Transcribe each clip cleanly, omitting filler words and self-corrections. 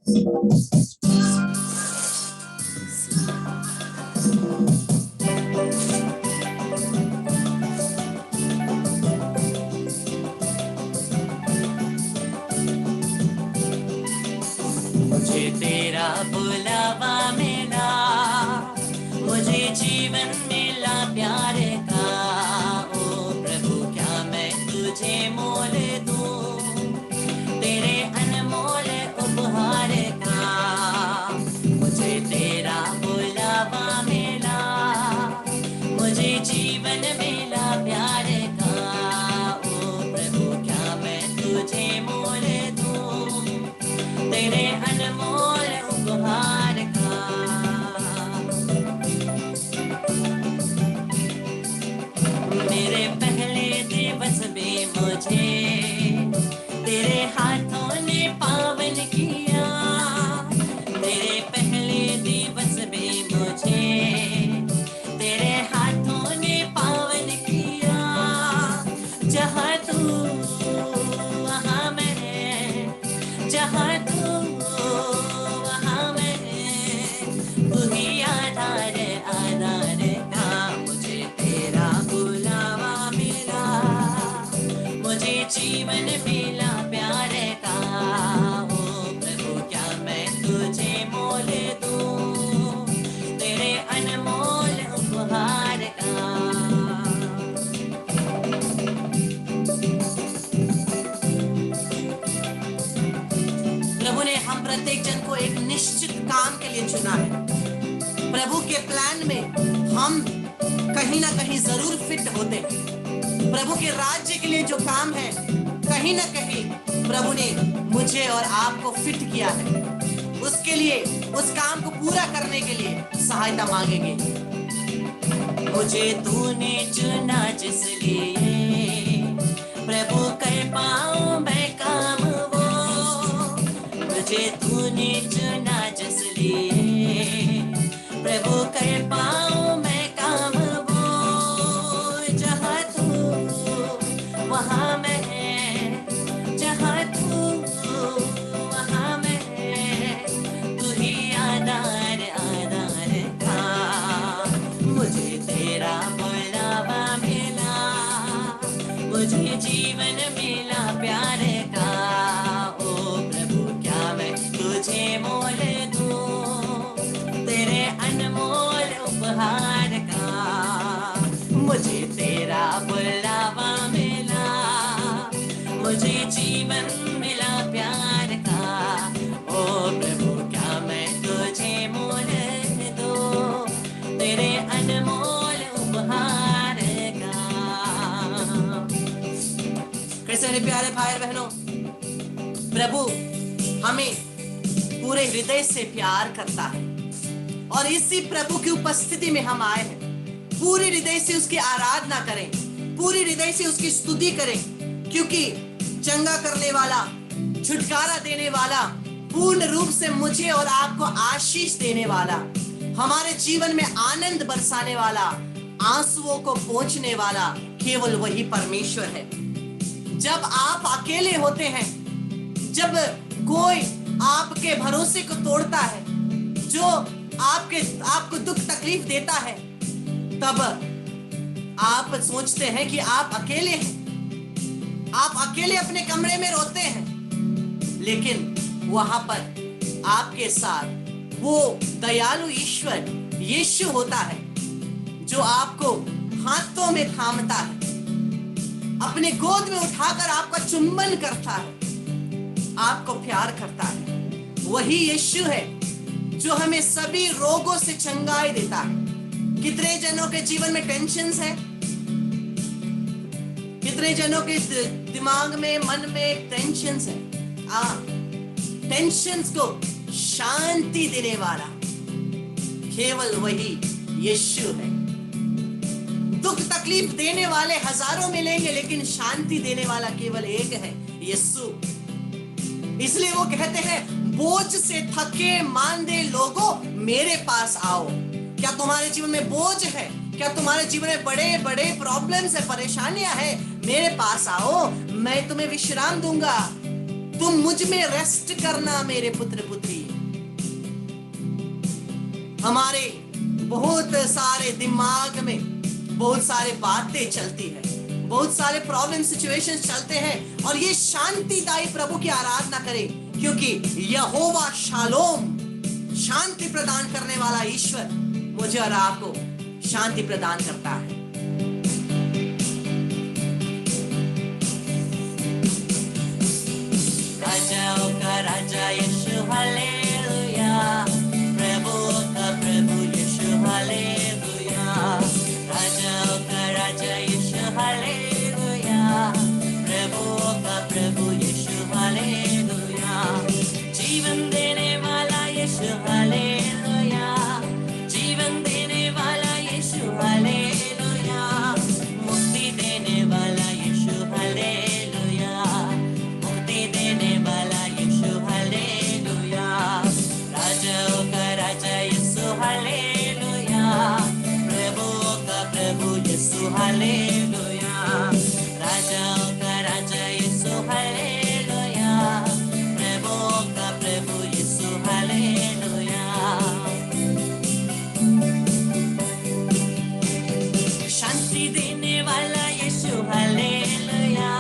मुझे तेरा बुलावा मिला, मुझे जीवन मिला प्यार का। ओ प्रभु क्या मैं तुझे मोल दूं, तेरे अनमोल उपहार का। मुझे तेरा बुलावा मिला, मुझे जीवन मिला प्यार का। ओ प्रभु क्या मैं तुझे मोल दूं, तेरे अनमोल उपहार का। मेरे पहले दिवस में मुझे तेरे हाथों ने पावन किया। मेरे पहले दिवस में मुझे तेरे हाथों ने पावन किया। जहाँ तू वहाँ मैं, जहाँ तू वहाँ मैं, तू ही आधार आधार का। मुझे तेरा बुलावा मिला, मुझे जीवन मिला प्यार का। ओ प्रभु क्या मैं तुझे मोल दूं, तेरे अनमोल उपहार का। प्रभु ने हम प्रत्येक जन को एक निश्चित काम के लिए चुना है। प्रभु के प्लान में हम कहीं ना कहीं जरूर फिट होते हैं। प्रभु के राज्य के लिए जो काम है, कहीं ना कहीं प्रभु ने मुझे और आपको फिट किया है। उसके लिए, उस काम को पूरा करने के लिए सहायता मांगेंगे। मुझे तूने चुना जिसलिए प्रभु कर पाऊं मैं काम वो। मुझे तूने चुना जिसलिए प्रभु कर पाऊं मैं काम वो। जहाँ तू वहाँ मैं, जहाँ तू वहाँ मैं, तू ही आधार आधार का। मुझे तेरा बुलावा मिला, मुझे जीवन मिला प्यार का। ओ प्रभु क्या मैं तुझे मोल दूं, तेरे अनमोल उपहार का। मुझे तेरा बुलावा मिला, मुझे जीवन मिला प्यार का। ओ प्रभु क्या मैं तुझे मोल दूं, तेरे अनमोल उपहार का। कैसे मेरे प्यारे भाई बहनों, प्रभु हमें पूरे हृदय से प्यार करता है और इसी प्रभु की उपस्थिति में हम आए हैं। पूरे हृदय से उसकी आराधना करें, पूरे हृदय से उसकी स्तुति करें, क्योंकि चंगा करने वाला, छुटकारा देने वाला, पूर्ण रूप से मुझे और आपको आशीष देने वाला, हमारे जीवन में आनंद बरसाने वाला, आंसुओं को पोंछने वाला केवल वही परमेश्वर है। जब आप अकेले होते हैं, जब कोई आपके भरोसे को तोड़ता है, जो आपको दुख तकलीफ देता है, तब आप सोचते हैं कि आप अकेले हैं। आप अकेले अपने कमरे में रोते हैं, लेकिन वहां पर आपके साथ वो दयालु ईश्वर यीशु होता है, जो आपको हाथों में थामता है, अपने गोद में उठाकर आपका चुंबन करता है, आपको प्यार करता है। वही यीशु है जो हमें सभी रोगों से चंगाई देता है। कितने जनों के जीवन में टेंशन्स है, कितने जनों के दिमाग में, मन में टेंशन्स है। टेंशन्स को शांति देने वाला केवल वही यीशु है। दुख तकलीफ देने वाले हजारों मिलेंगे, लेकिन शांति देने वाला केवल एक है, यीशु। इसलिए वो कहते हैं, बोझ से थके मांदे लोगों मेरे पास आओ। क्या तुम्हारे जीवन में बोझ है? क्या तुम्हारे जीवन में बड़े बड़े प्रॉब्लम्स है, परेशानियां है? मेरे पास आओ, मैं तुम्हें विश्राम दूंगा। तुम मुझ में रेस्ट करना मेरे पुत्र पुत्री। हमारे बहुत सारे दिमाग में बहुत सारे बातें चलती है, बहुत सारे प्रॉब्लम सिचुएशंस चलते हैं, और ये शांतिदायी प्रभु की आराधना करें, क्योंकि यहोवा शालोम, शांति प्रदान करने वाला ईश्वर मुझे और आपको शांति प्रदान करता है। राजाओं का राजा यीशु हालेलुया, प्रभुओं का प्रभु यीशु हालेलुया, राजाओं का राजा यीशु हालेलुया, प्रभुओं का प्रभु यीशु हालेलुया, जीवन देने वाला यीशु हालेलुया, जीवन देने वाला यीशु हालेलुया, मुक्ति देने वाला यीशु हालेलुया, मुक्ति देने वाला यीशु हालेलुया, राजाओं का राजा यीशु हालेलुया, प्रभुओं का प्रभु यीशु हालेलुया, राजाओं का राजा यीशु हालेलुया, प्रभुओं का प्रभु यीशु हालेलुया। शांति देने वाला यीशु हालेलुया,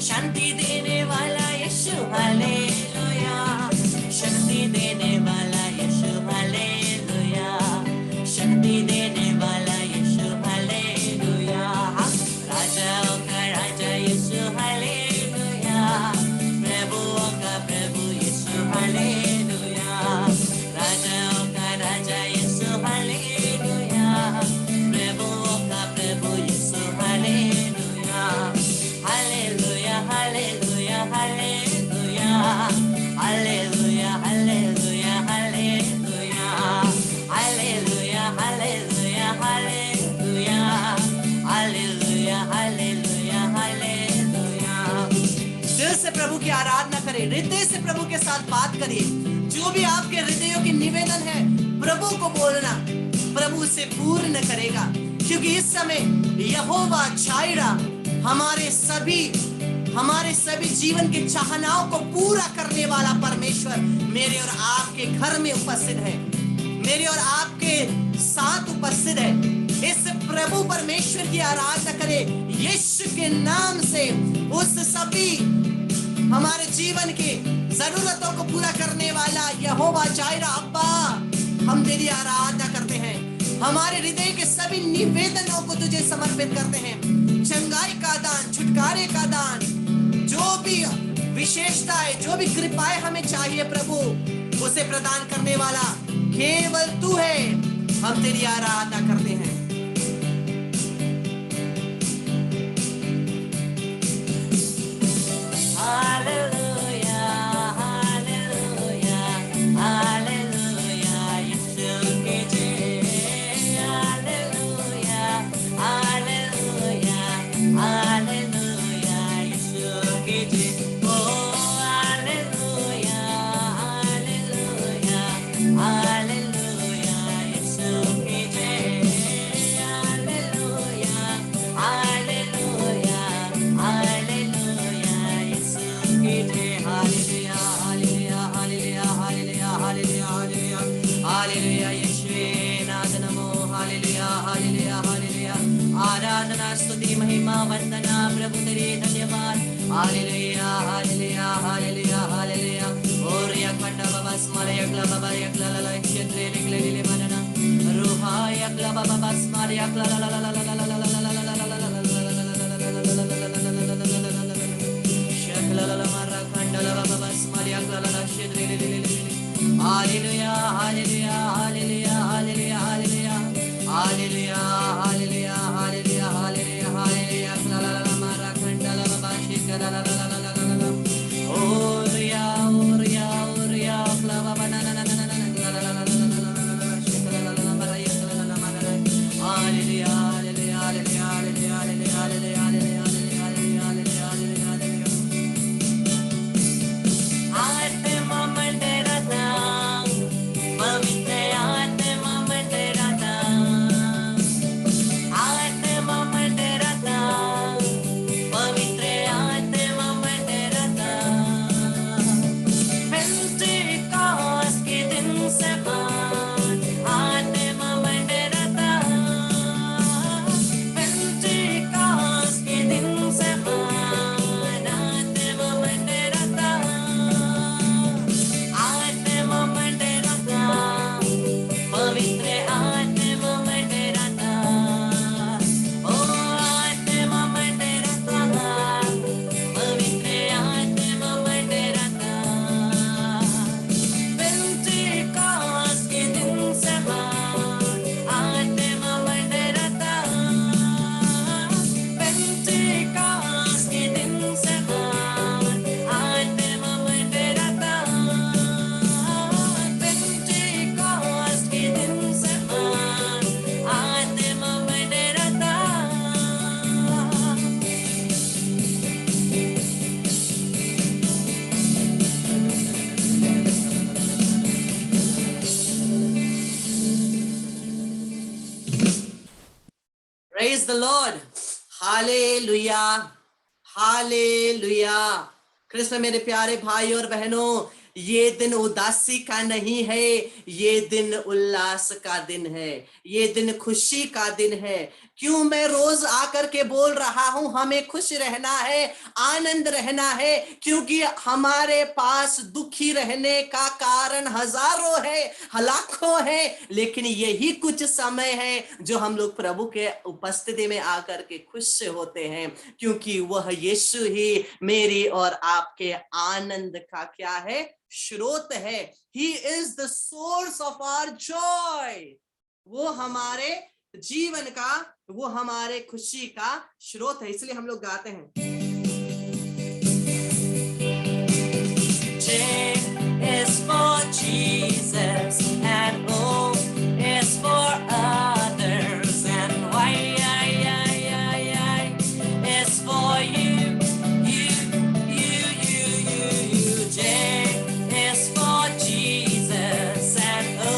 शांति देने वाला यीशु हालेलुया, शक्ति देने वाला यीशु हालेलुया, शक्ति देने वाला यीशु हालेलुया, राजाओं का राजा यीशु हालेलुया, प्रभुओं का प्रभु यीशु हालेलुया, राजाओं का राजा यीशु हालेलुया, प्रभुओं का प्रभु Yeshu hallelujah, hallelujah hallelujah hallelujah, hallelujah hallelujah hallelujah, hallelujah hallelujah hallelujah, hallelujah hallelujah hallelujah. दिल से प्रभु की आराधना करें, हृदय से प्रभु के साथ बात करिए। जो भी आपके हृदयों की निवेदन है प्रभु को बोलना, प्रभु उसे पूर्ण करेगा, क्योंकि इस समय यहोवा जायरा हमारे सभी जीवन के चाहनाओं को पूरा करने वाला परमेश्वर मेरे और आपके घर में उपस्थित है, मेरे और आपके साथ उपस्थित है। इस प्रभु परमेश्वर की आराधना करें यीशु के नाम से। उस सभी हमारे जीवन के जरूरतों को पूरा करने वाला यहोवा जायरा अब्बा, हम तेरी आराधना करते हैं, हमारे हृदय के सभी निवेदनों को तुझे समर्पित करते हैं। चंगाई का दान, छुटकारे का दान, जो भी विशेषताएं, जो भी कृपाएं हमें चाहिए प्रभु, उसे प्रदान करने वाला केवल तू है। हम तेरी आराधना करते हैं। हालेलुया हालेलुया हालेलुया यीशु की जय, हालेलुया हालेलुया हालेलुया यीशु की जय, ओ हालेलुया हालेलुया हालेलुया यीशु की जय, हालेलुया हालेलुया हालेलुया यीशु की जय, hallelujah hallelujah hallelujah hallelujah hallelujah hallelujah यीशुवे नाथ नमो, हालेलुया हालेलुया हालेलुया, आराधना स्तुति महिमा वंदना प्रभु तेरे धन्यवाद, हालेलुया हालेलुया हालेलुया हालेलुया। और यकंडा बाबा स्मरे यकला बाबा यकला ला क्षेत्रे निकले दिले मनना रूहा यकला बाबा स्मरे यकला ला ला ला ला ला ला ला ला hallelujah hallelujah hallelujah hallelujah hallelujah hallelujah hallelujah hallelujah hallelujah hallelujah ला ला ला मारा खंडला बाबा शिकला ला ला ला ला ला ला ओरिया ओरिया ओरिया ला बाबा ना ना ना ना ना ला ला ला ला ला ला शिकला ला ला मारा यकला ला मारा hallelujah hallelujah the Lord, hallelujah, hallelujah. Krishna मेरे प्यारे भाई और बहनों, ये दिन उदासी का नहीं है, ये दिन उल्लास का दिन है, ये दिन खुशी का दिन है। क्यों मैं रोज आकर के बोल रहा हूं हमें खुश रहना है, आनंद रहना है, क्योंकि हमारे पास दुखी रहने का कारण हजारों है, लाखों है, लेकिन यही कुछ समय है जो हम लोग प्रभु के उपस्थिति में आकर के खुश होते हैं, क्योंकि वह यीशु ही मेरी और आपके आनंद का क्या है, स्रोत है। He is the source of our joy. वो हमारे जीवन का, वो हमारे खुशी का स्रोत है। इसलिए हम लोग गाते हैं, J is for Jesus and O is for others and Y is for you. J is for Jesus and O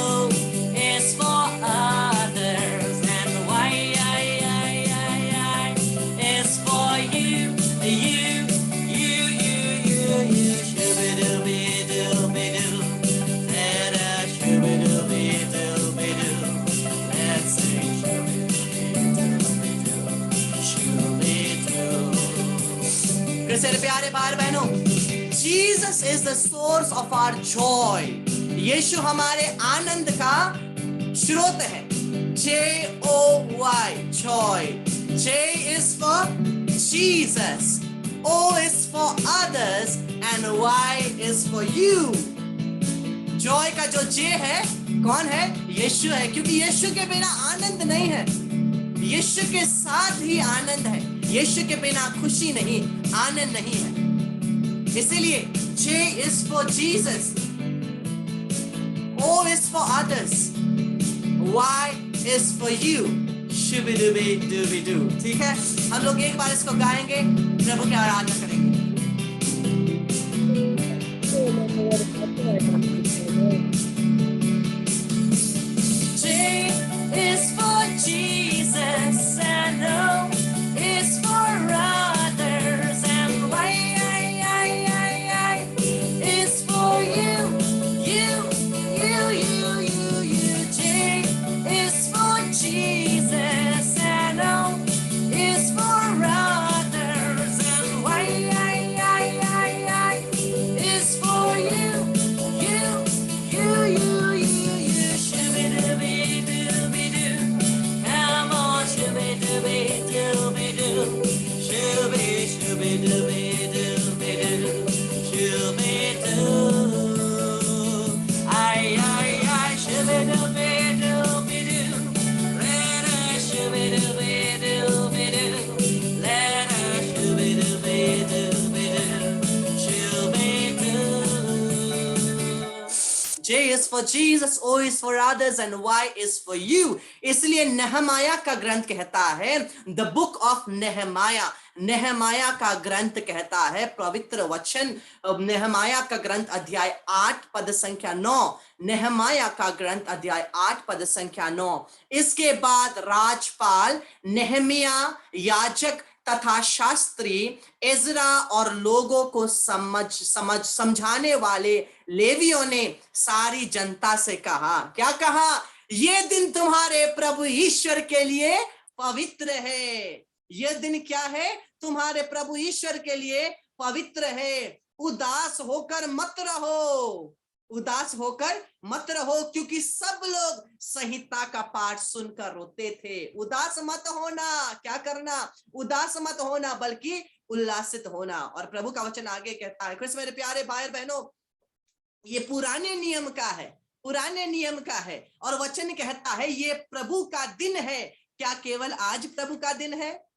is for others and Y is for you. Shoo-be-doo-be-doo-be-doo. Let us shoo-be-doo-be-doo-be-doo. Let's sing shoo-be-doo-be-doo. Shoo-be-doo. Krishna प्यारे भाई बहनों, Jesus is the source of our joy. यीशु हमारे आनंद का स्रोत है। J-O-Y, joy. J is for Jesus, O is for others and Y is for you. Joy का जो J है, कौन है? यीशु है, क्योंकि यीशु के बिना आनंद नहीं है, यीशु के साथ ही आनंद है, यीशु के बिना खुशी नहीं, आनंद नहीं है। इसीलिए J is for Jesus, O is for others, Y is for you. Shoo-be-doo-be-doo-be-doo. ठीक है, हम लोग एक बार इसको गाएंगे, प्रभु की आराधना करेंगे। J is for Jesus and O is for others and Y is for you. J is for Jesus and O is for others and Y is for you. Shoo-be-doo-be-doo-be-doo. Come on, shoo-be-doo-be-doo-be-doo. Shoo-be-doo-be-doo-be-doo. Shoo-be-doo. Ay, shoo-be-doo-be-doo-be-doo. Let us shoo-be-doo-be-doo-be-doo. Let us shoo-be-doo-be-doo-be-doo. Shoo-be-doo. J is for Jesus, O is for others and Y is for you. इसलिए नेहमाया का ग्रंथ कहता है, The book of Nehemiah, नेहमाया का ग्रंथ कहता है, पवित्र वचन, नेहमाया का ग्रंथ अध्याय 8 पद संख्या 9, नेहमाया का ग्रंथ अध्याय 8 पद संख्या 9। इसके बाद राजपाल नेहमिया, याजक तथा शास्त्री एजरा और लोगों को समझाने वाले लेवियों ने सारी जनता से कहा, क्या कहा? ये दिन तुम्हारे प्रभु ईश्वर के लिए पवित्र है। ये दिन क्या है? तुम्हारे प्रभु ईश्वर के लिए पवित्र है। उदास होकर मत रहो, उदास होकर मत रहो, क्योंकि सब लोग संहिता का पाठ सुनकर रोते थे। उदास मत होना, क्या करना? उदास मत होना, बल्कि उल्लासित होना। और प्रभु का वचन आगे कहता है, कृष्ण मेरे प्यारे भाई और बहनों, ये पुराने नियम का है, पुराने नियम का है, और वचन कहता है ये प्रभु का दिन है। क्या केवल आज प्रभु का दिन है?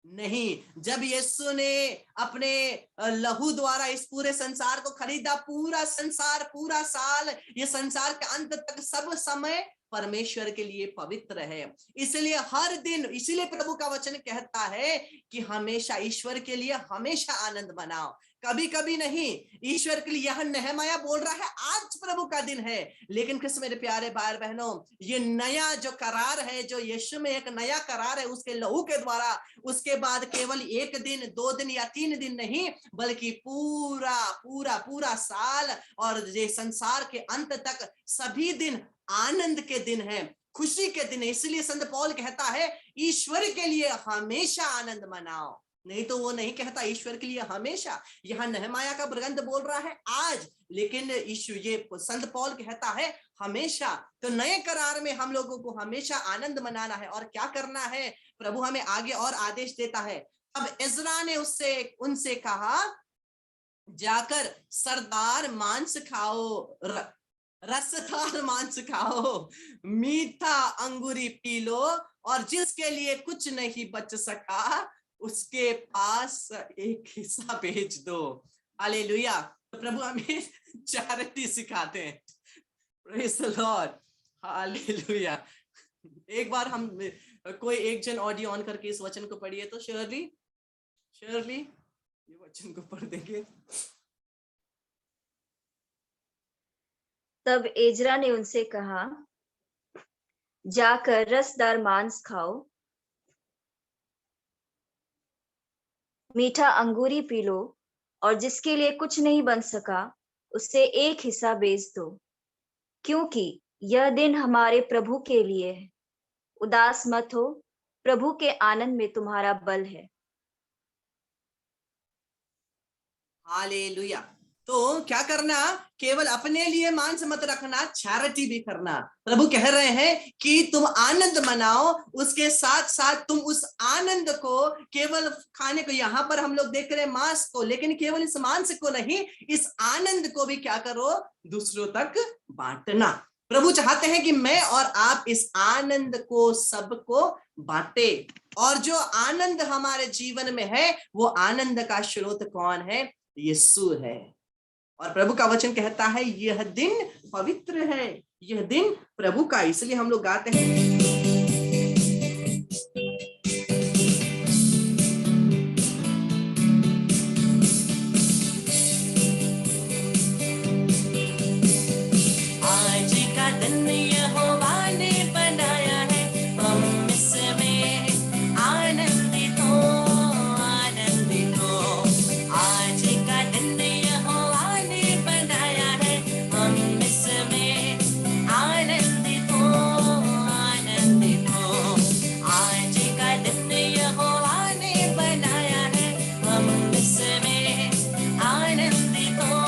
नहीं, जब यीशु ने अपने लहू द्वारा इस पूरे संसार को खरीदा, पूरा संसार, पूरा साल, ये संसार के अंत तक सब समय परमेश्वर के लिए पवित्र है। इसलिए हर दिन, इसीलिए प्रभु का वचन कहता है कि हमेशा ईश्वर के लिए हमेशा आनंद मनाओ। कभी कभी नहीं। ईश्वर के लिए यह नहमाया बोल रहा है आज प्रभु का दिन है, लेकिन किस मेरे प्यारे भाई बहनों, ये नया जो करार है, जो यीशु में एक नया करार है उसके लहू के द्वारा, उसके बाद केवल 1 दिन 2 दिन या 3 दिन नहीं, बल्कि पूरा पूरा पूरा साल और ये संसार के अंत तक सभी दिन आनंद के दिन है, खुशी के दिन है। इसलिए संत पौल कहता है ईश्वर के लिए हमेशा आनंद मनाओ, नहीं तो वो नहीं कहता ईश्वर के लिए हमेशा। यहाँ नहमाया का ग्रंथ बोल रहा है आज, लेकिन यीशु ये संत पौल कहता है हमेशा। तो नए करार में हम लोगों को हमेशा आनंद मनाना है। और क्या करना है, प्रभु हमें आगे और आदेश देता है। अब इज़रा ने उनसे कहा, जाकर सरदार मांस खाओ, रसदार मांस खाओ, मीठा अंगूरी पी लो, और जिसके लिए कुछ नहीं बच सका उसके पास एक हिस्सा भेज दो। हालेलुया। तो प्रभु हमें चैरिटी सिखाते हैं। Praise the Lord. हालेलुया। एक बार हम कोई एक जन ऑडियो ऑन करके इस वचन को पढ़िए तो शर्ली ये वचन को पढ़ देंगे। तब एजरा ने उनसे कहा, जाकर रसदार मांस खाओ, मीठा अंगूरी पी लो, और जिसके लिए कुछ नहीं बन सका उससे एक हिस्सा बेच दो, क्योंकि यह दिन हमारे प्रभु के लिए है। उदास मत हो, प्रभु के आनंद में तुम्हारा बल है। हालेलुया। तो क्या करना, केवल अपने लिए मांस मत रखना, चैरिटी भी करना। प्रभु कह रहे हैं कि तुम आनंद मनाओ, उसके साथ साथ तुम उस आनंद को केवल खाने को, यहाँ पर हम लोग देख रहे हैं मांस को, लेकिन केवल इस मांस को नहीं, इस आनंद को भी क्या करो, दूसरों तक बांटना। प्रभु चाहते हैं कि मैं और आप इस आनंद को सबको बांटे। और जो आनंद हमारे जीवन में है वो आनंद का स्रोत कौन है, यीशु है। और प्रभु का वचन कहता है यह दिन पवित्र है, यह दिन प्रभु का। इसलिए हम लोग गाते हैं, आज का दिन यहोवा ने बनाया है, हम इसमें आनंदित हो, आनंदित हो। आज का दिन यहोवा ने बनाया है, हम इसमें आनंदित हो, आनंदित हो। आज का दिन यहोवा ने बनाया है, हम इसमें आनंदित हो,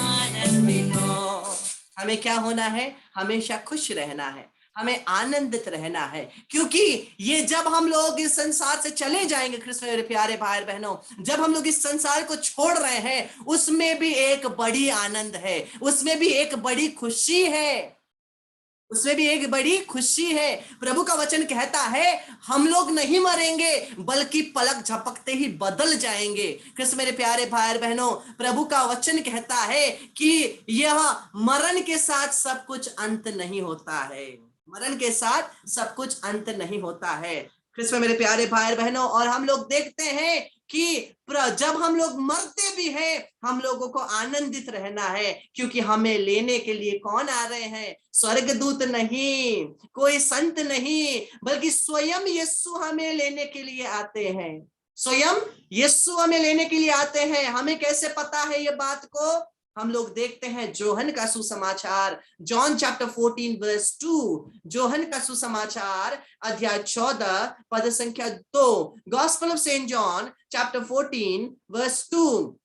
आनंदित हो। हमें क्या होना है, हमेशा खुश रहना है, हमें आनंदित रहना है, क्योंकि ये जब हम लोग इस संसार से चले जाएंगे, कृष्ण मेरे प्यारे भाई बहनों, जब हम लोग इस संसार को छोड़ रहे हैं, उसमें भी एक बड़ी आनंद है, उसमें भी एक बड़ी खुशी है, उसमें भी एक बड़ी खुशी है। प्रभु का वचन कहता है हम लोग नहीं मरेंगे, बल्कि पलक झपकते ही बदल जाएंगे। कृष्ण मेरे प्यारे भाई बहनों, प्रभु का वचन कहता है कि यह मरण के साथ सब कुछ अंत नहीं होता है, मरण के साथ सब कुछ अंत नहीं होता है। कृष्ण मेरे प्यारे भाई बहनों, और हम लोग देखते हैं कि जब हम लोग मरते भी हैं, हम लोगों को आनंदित रहना है, क्योंकि हमें लेने के लिए कौन आ रहे हैं, स्वर्गदूत नहीं, कोई संत नहीं, बल्कि स्वयं यीशु हमें लेने के लिए आते हैं, स्वयं यीशु हमें लेने के लिए आते हैं। हमें कैसे पता है ये बात को, हम लोग देखते हैं जोहन का सुसमाचार, जॉन चैप्टर 14 वर्स 2, जोहन का सुसमाचार अध्याय 14 पद संख्या 2, gospel of Saint John chapter 14 verse 2,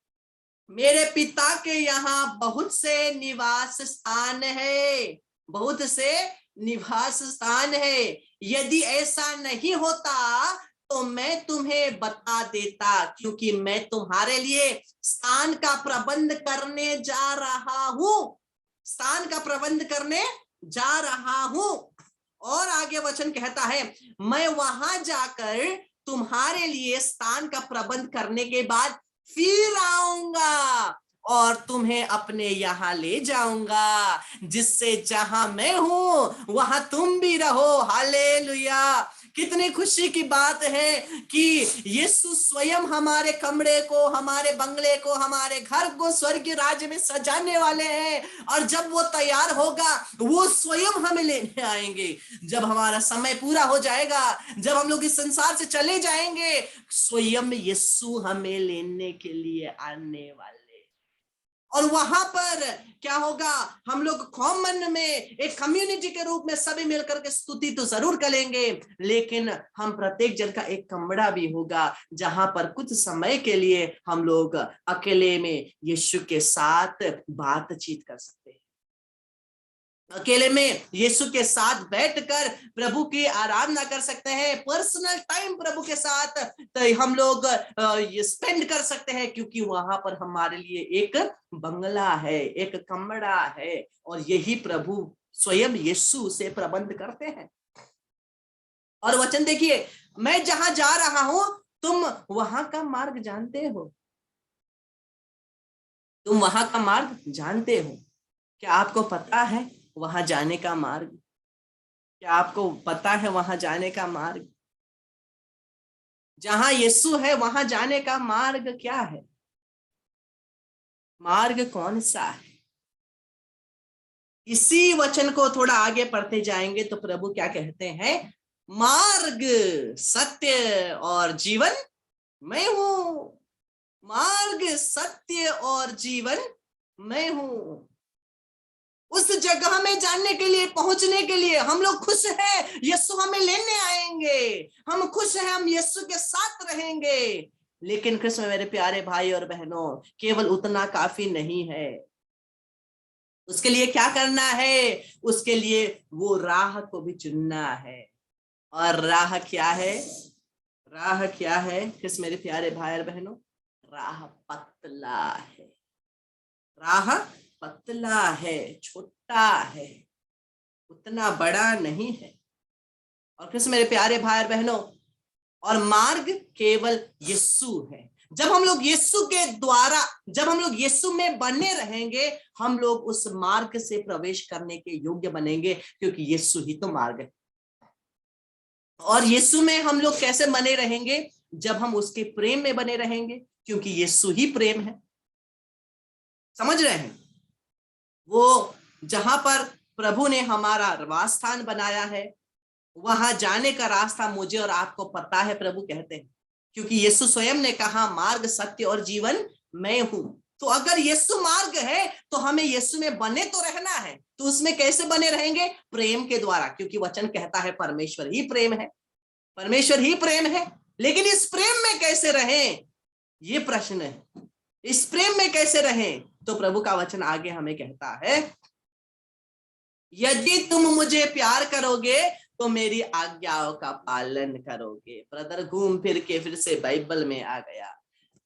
मेरे पिता के यहाँ बहुत से निवास स्थान है, बहुत से निवास स्थान है, यदि ऐसा नहीं होता तो मैं तुम्हें बता देता, क्योंकि मैं तुम्हारे लिए स्थान का प्रबंध करने जा रहा हूं, स्थान का प्रबंध करने जा रहा हूं। और आगे वचन कहता है मैं वहां जाकर तुम्हारे लिए स्थान का प्रबंध करने के बाद फिर आऊंगा और तुम्हें अपने यहाँ ले जाऊंगा, जिससे जहां मैं हूं वहां तुम भी रहो। हालेलुया। कितनी खुशी की बात है कि यीशु स्वयं हमारे कमरे को, हमारे बंगले को, हमारे घर को स्वर्गीय राज्य में सजाने वाले हैं। और जब वो तैयार होगा वो स्वयं हमें लेने आएंगे। जब हमारा समय पूरा हो जाएगा, जब हम लोग इस संसार से चले जाएंगे, स्वयं यीशु हमें लेने के लिए आने वाले। और वहां पर क्या होगा, हम लोग कॉमन में एक कम्युनिटी के रूप में सभी मिलकर के स्तुति तो जरूर करेंगे, लेकिन हम प्रत्येक जन का एक कमरा भी होगा जहां पर कुछ समय के लिए हम लोग अकेले में यीशु के साथ बातचीत कर सकते हैं। अकेले में यीशु के साथ बैठकर प्रभु की आराधना कर सकते हैं। पर्सनल टाइम प्रभु के साथ तो हम लोग स्पेंड कर सकते हैं, क्योंकि वहां पर हमारे लिए एक बंगला है, एक कमरा है, और यही प्रभु स्वयं यीशु से प्रबंध करते हैं। और वचन देखिए, मैं जहां जा रहा हूं तुम वहां का मार्ग जानते हो। तुम वहां का मार्ग जानते हो। क्या आपको पता है वहां जाने का मार्ग? क्या आपको पता है वहां जाने का मार्ग? जहां यीशु है वहां जाने का मार्ग क्या है? मार्ग कौन सा है? इसी वचन को थोड़ा आगे पढ़ते जाएंगे तो प्रभु क्या कहते हैं, मार्ग, सत्य और जीवन मैं हूं। मार्ग, सत्य और जीवन मैं हूं। उस जगह में जानने के लिए, पहुंचने के लिए हम लोग खुश हैं, यीशु हमें लेने आएंगे। हम खुश हैं, हम यीशु के साथ रहेंगे। लेकिन कृष्ण मेरे प्यारे भाई और बहनों, केवल उतना काफी नहीं है। उसके लिए क्या करना है? उसके लिए वो राह को भी चुनना है। और राह क्या है? राह क्या है कृष्ण मेरे प्यारे भाई और बहनों? राह पतला है। राह पतला है, छोटा है, उतना बड़ा नहीं है। और कृष्ण मेरे प्यारे भाई और बहनों, और मार्ग केवल यीशु है। जब हम लोग यीशु के द्वारा, जब हम लोग यीशु में बने रहेंगे, हम लोग उस मार्ग से प्रवेश करने के योग्य बनेंगे, क्योंकि यीशु ही तो मार्ग है। और यीशु में हम लोग कैसे बने रहेंगे? जब हम उसके प्रेम में बने रहेंगे, क्योंकि यीशु ही प्रेम है। समझ रहे हैं? वो जहां पर प्रभु ने हमारा निवास स्थान बनाया है, वहां जाने का रास्ता मुझे और आपको पता है, प्रभु कहते हैं, क्योंकि यीशु स्वयं ने कहा मार्ग, सत्य और जीवन मैं हूं। तो अगर यीशु मार्ग है तो हमें यीशु में बने तो रहना है। तो उसमें कैसे बने रहेंगे? प्रेम के द्वारा, क्योंकि वचन कहता है परमेश्वर ही प्रेम है। परमेश्वर ही प्रेम है। लेकिन इस प्रेम में कैसे रहें, ये प्रश्न है। इस प्रेम में कैसे रहें? तो प्रभु का वचन आगे हमें कहता है, यदि तुम मुझे प्यार करोगे तो मेरी आज्ञाओं का पालन करोगे। ब्रदर घूम फिर के फिर से बाइबल में आ गया।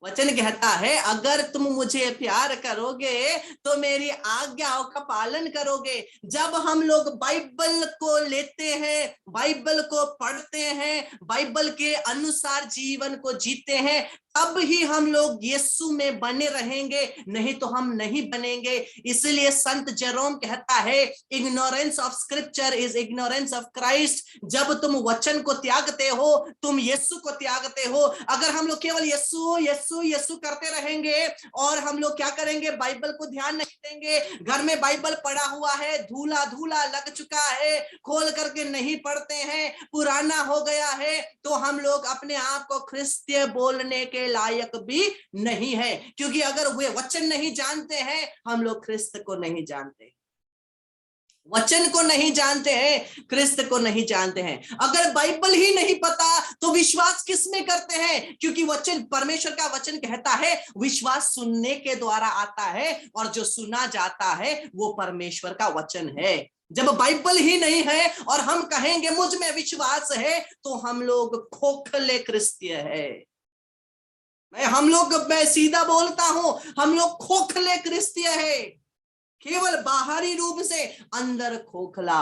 वचन कहता है, अगर तुम मुझे प्यार करोगे तो मेरी आज्ञाओं का पालन करोगे। जब हम लोग बाइबल को लेते हैं, बाइबल को पढ़ते हैं, बाइबल के अनुसार जीवन को जीते हैं, तब ही हम लोग यीशु में बने रहेंगे, नहीं तो हम नहीं बनेंगे। इसलिए संत जेरोम कहता है, ignorance of scripture is ignorance of Christ. जब तुम वचन को त्यागते हो, तुम यीशु को त्यागते हो। अगर हम लोग केवल यीशु यीशु यीशु करते रहेंगे और हम लोग क्या करेंगे, बाइबल को ध्यान नहीं देंगे, घर में बाइबल पढ़ा हुआ है, धूला धूला लग चुका है, खोल करके नहीं पढ़ते हैं, पुराना हो गया है, तो हम लोग अपने आप को क्रिस्तीय बोलने के लायक भी नहीं है। क्योंकि अगर वे वचन नहीं जानते हैं, हम लोग क्रिस्त को नहीं जानते। वचन को नहीं जानते हैं, क्रिस्त को नहीं जानते हैं। अगर बाइबल ही नहीं पता तो विश्वास किस में करते हैं? क्योंकि वचन, परमेश्वर का वचन कहता है विश्वास सुनने के द्वारा आता है, और जो सुना जाता है वो परमेश्वर का वचन है। जब बाइबल ही नहीं है और हम कहेंगे मुझ में विश्वास है, तो हम लोग खोखले क्रिस्तीय है। मैं सीधा बोलता हूं, हम लोग खोखले क्रिस्तीय है, केवल बाहरी रूप से, अंदर खोखला।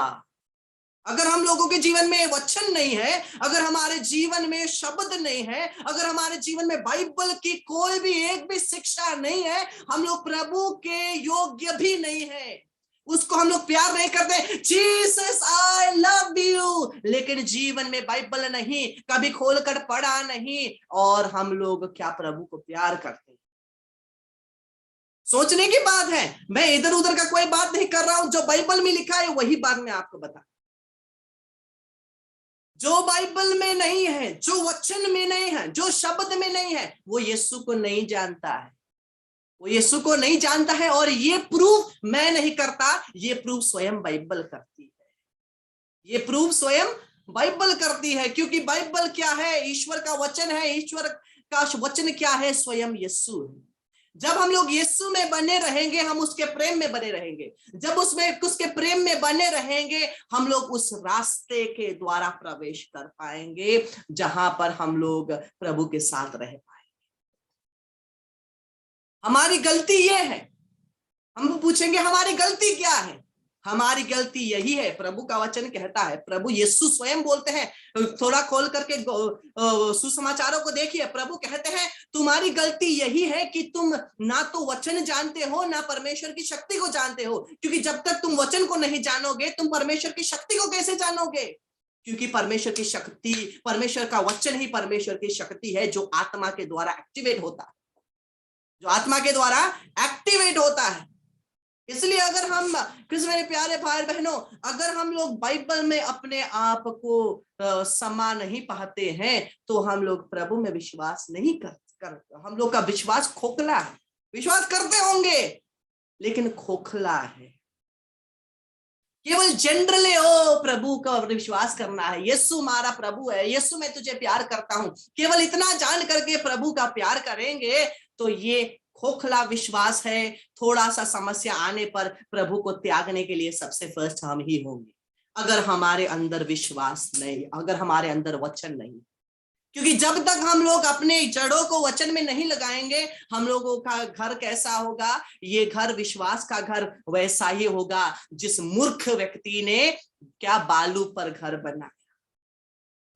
अगर हम लोगों के जीवन में वचन नहीं है, अगर हमारे जीवन में शब्द नहीं है, अगर हमारे जीवन में बाइबल की कोई भी एक भी शिक्षा नहीं है, हम लोग प्रभु के योग्य भी नहीं है। उसको हम लोग प्यार नहीं करते, जीसस आई लव यू, लेकिन जीवन में बाइबल नहीं, कभी खोलकर पढ़ा नहीं, और हम लोग क्या प्रभु को प्यार करते हैं। सोचने की बात है, मैं इधर उधर का कोई बात नहीं कर रहा हूं, जो बाइबल में लिखा है वही बात मैं आपको बता। जो बाइबल में नहीं है, जो वचन में नहीं है, जो शब्द में नहीं है, वो यीशु को नहीं जानता है, वो यीशु को नहीं जानता है। और ये प्रूफ मैं नहीं करता, ये प्रूफ स्वयं बाइबल करती है, ये प्रूफ स्वयं बाइबल करती है। क्योंकि बाइबल क्या है? ईश्वर का वचन है। ईश्वर का वचन क्या है? स्वयं यीशु है। जब हम लोग यीशु में बने रहेंगे, हम उसके प्रेम में बने रहेंगे। जब उसके प्रेम में बने रहेंगे, हम लोग उस रास्ते के द्वारा प्रवेश कर पाएंगे जहां पर हम लोग प्रभु के साथ रह पाएंगे। हमारी गलती ये है, हम पूछेंगे हमारी गलती क्या है? हमारी गलती यही है, प्रभु का वचन कहता है, प्रभु यीशु स्वयं बोलते हैं। थोड़ा खोल करके सुसमाचारों को देखिए, प्रभु कहते हैं तुम्हारी गलती यही है कि तुम ना तो वचन जानते हो, ना परमेश्वर की शक्ति को जानते हो। क्योंकि जब तक तुम वचन को नहीं जानोगे, तुम परमेश्वर की शक्ति को कैसे जानोगे? क्योंकि परमेश्वर की शक्ति, परमेश्वर का वचन ही परमेश्वर की शक्ति है, जो आत्मा के द्वारा एक्टिवेट होता है, जो आत्मा के द्वारा एक्टिवेट होता है। इसलिए अगर हम, कृष्ण मेरे प्यारे भाई बहनों, अगर हम लोग बाइबल में अपने आप को समा नहीं पाते हैं, तो हम लोग प्रभु में विश्वास नहीं कर हम लोग का विश्वास खोखला है। विश्वास करते होंगे लेकिन खोखला है। केवल जनरली ओ प्रभु का विश्वास करना है, यीशु हमारा प्रभु है, यीशु मैं तुझे प्यार करता हूं, केवल इतना जान करके प्रभु का प्यार करेंगे तो ये खोखला विश्वास है। थोड़ा सा समस्या आने पर प्रभु को त्यागने के लिए सबसे फर्स्ट हम ही होंगे, अगर हमारे अंदर विश्वास नहीं, अगर हमारे अंदर वचन नहीं। क्योंकि जब तक हम लोग अपने जड़ों को वचन में नहीं लगाएंगे, हम लोगों का घर कैसा होगा? ये घर विश्वास का घर वैसा ही होगा जिस मूर्ख व्यक्ति ने क्या बालू पर घर बनाया,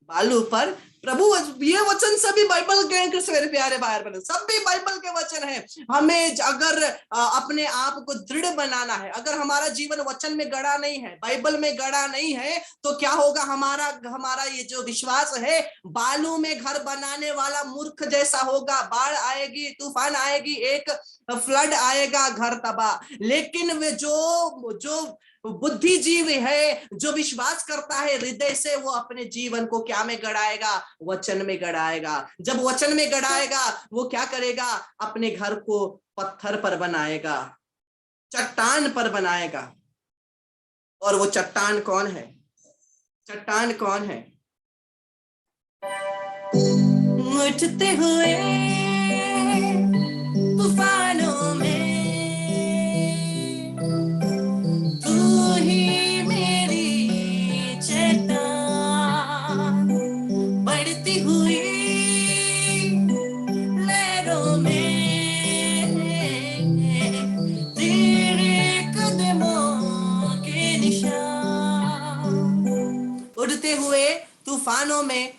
बालू पर। प्रभु ये वचन सभी बाइबल के हैं, कृष्ण मेरे प्यारे भाई बहन, सभी बाइबल के वचन हैं। हमें अगर अपने आप को दृढ़ बनाना है, अगर हमारा जीवन वचन में गड़ा नहीं है, बाइबल में गड़ा नहीं है, तो क्या होगा? हमारा ये जो विश्वास है बालू में घर बनाने वाला मूर्ख जैसा होगा। बाढ़ आएगी, तूफान आएगी, एक फ्लड आएगा, घर तबाह। लेकिन वे जो बुद्धिजीवी है, जो विश्वास करता है हृदय से, वो अपने जीवन को क्या में गड़ाएगा? वचन में गड़ाएगा। जब वचन में गड़ाएगा, वो क्या करेगा? अपने घर को पत्थर पर बनाएगा, चट्टान पर बनाएगा। और वो चट्टान कौन है? चट्टान कौन है? उठते हुए तूफानों में तूफानों में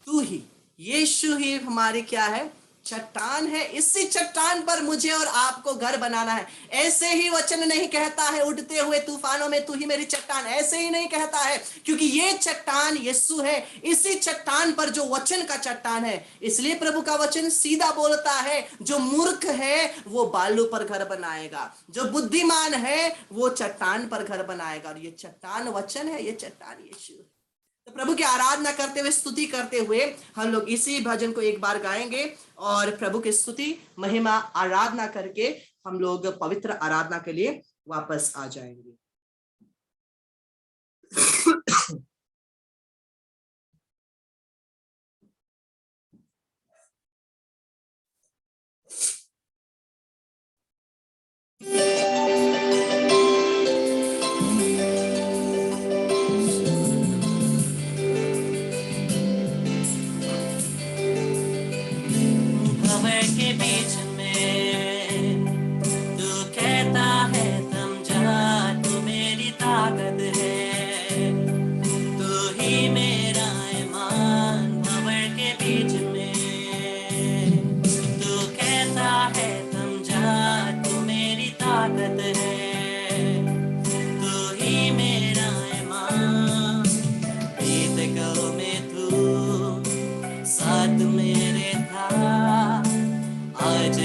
तू ही, यीशु ही हमारी क्या है? चट्टान है। इसी चट्टान पर मुझे और आपको घर बनाना है। ऐसे ही वचन नहीं कहता है उठते हुए तूफानों में तू ही मेरी चट्टान, ऐसे ही नहीं कहता है, क्योंकि ये चट्टान यीशु है। इसी चट्टान पर जो वचन का चट्टान है, इसलिए प्रभु का वचन सीधा बोलता है, जो मूर्ख है वो बालू पर घर बनाएगा, जो बुद्धिमान है वो चट्टान पर घर बनाएगा। और ये चट्टान वचन है, ये चट्टान यीशु है। तो प्रभु की आराधना करते हुए, स्तुति करते हुए हम लोग इसी भजन को एक बार गाएंगे, और प्रभु की स्तुति, महिमा, आराधना करके हम लोग पवित्र आराधना के लिए वापस आ जाएंगे।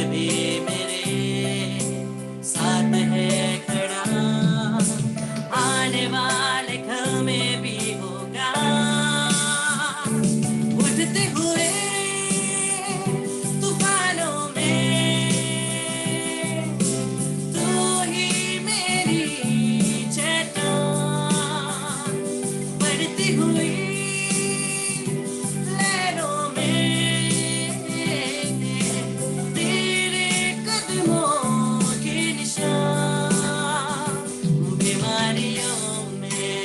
भी मेरे साथ है खड़ा, आने वाले कल में भी होगा। उठते हुए तूफानों में तू ही मेरी चेतावनी, बढ़ती हुई लहरों में तेरे कदमों के निशान, बीमारियों में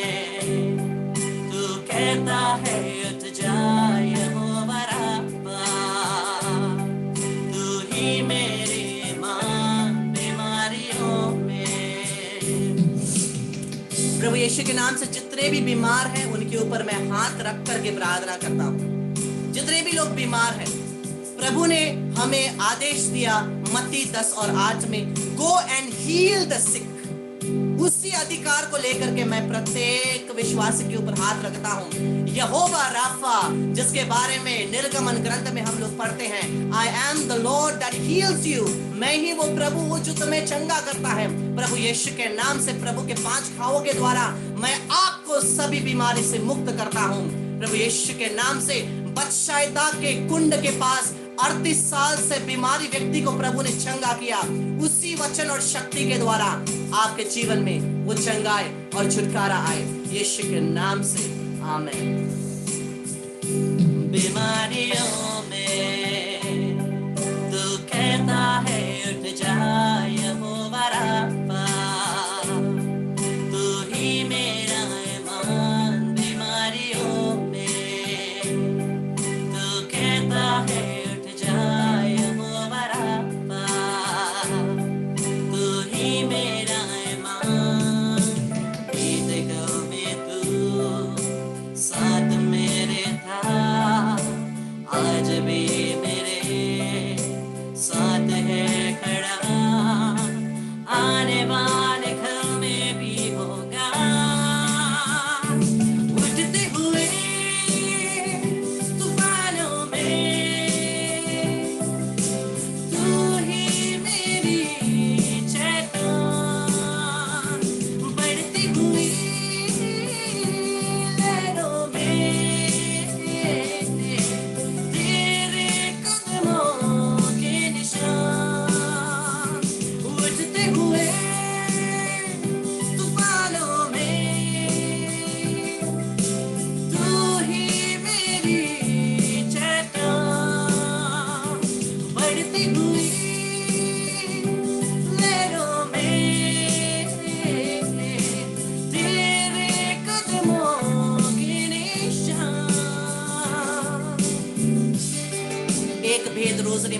तू कहता है उठ जा यहोवा राफा, तू ही मेरी मां बीमारियों में। प्रभु यीशु के नाम से जितने भी बीमार हैं उनके ऊपर मैं हाथ रख करके प्रार्थना करता हूँ। जितने भी लोग बीमार हैं, प्रभु ने हमें आदेश दिया मत्ती 10:8 में, गो एंड हील द सिक। उसी अधिकार को लेकर के मैं प्रत्येक विश्वासी के ऊपर हाथ रखता हूँ। यहोवा राफा, जिसके बारे में निर्गमन ग्रंथ में हम लोग पढ़ते हैं, I am the Lord that heels you, मैं ही वो प्रभु हूँ जो तुम्हें चंगा करता है। प्रभु यीशु के नाम से, प्रभु के 5 घावों के द्वारा मैं आपको सभी बीमारी से मुक्त करता हूँ। प्रभु यीशु के नाम से बत्सैदा के कुंड के पास 38 साल से बीमारी व्यक्ति को प्रभु ने चंगा किया। उसी वचन और शक्ति के द्वारा आपके जीवन में वो चंगाई और छुटकारा आए यीशु के नाम से, आमीन। बीमारियों में तू कहता है उठ जा यहोवा राफा, तू ही मेरा ईमान। बीमारियों में तू कहता है भी मेरे साथ है खड़ा, आने वाले कल में भी होगा। उठते हुए तूफानों में तू ही मेरी चेतावनी, बढ़ती हुई लहरों में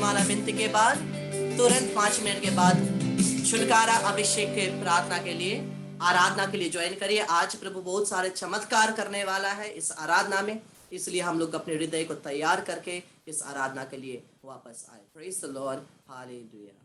माला विनती के बाद तुरंत 5 मिनट के बाद छुटकारा अभिषेक के प्रार्थना के लिए, आराधना के लिए ज्वाइन करिए। आज प्रभु बहुत सारे चमत्कार करने वाला है इस आराधना में, इसलिए हम लोग अपने हृदय को तैयार करके इस आराधना के लिए वापस आए। Praise the Lord, hallelujah.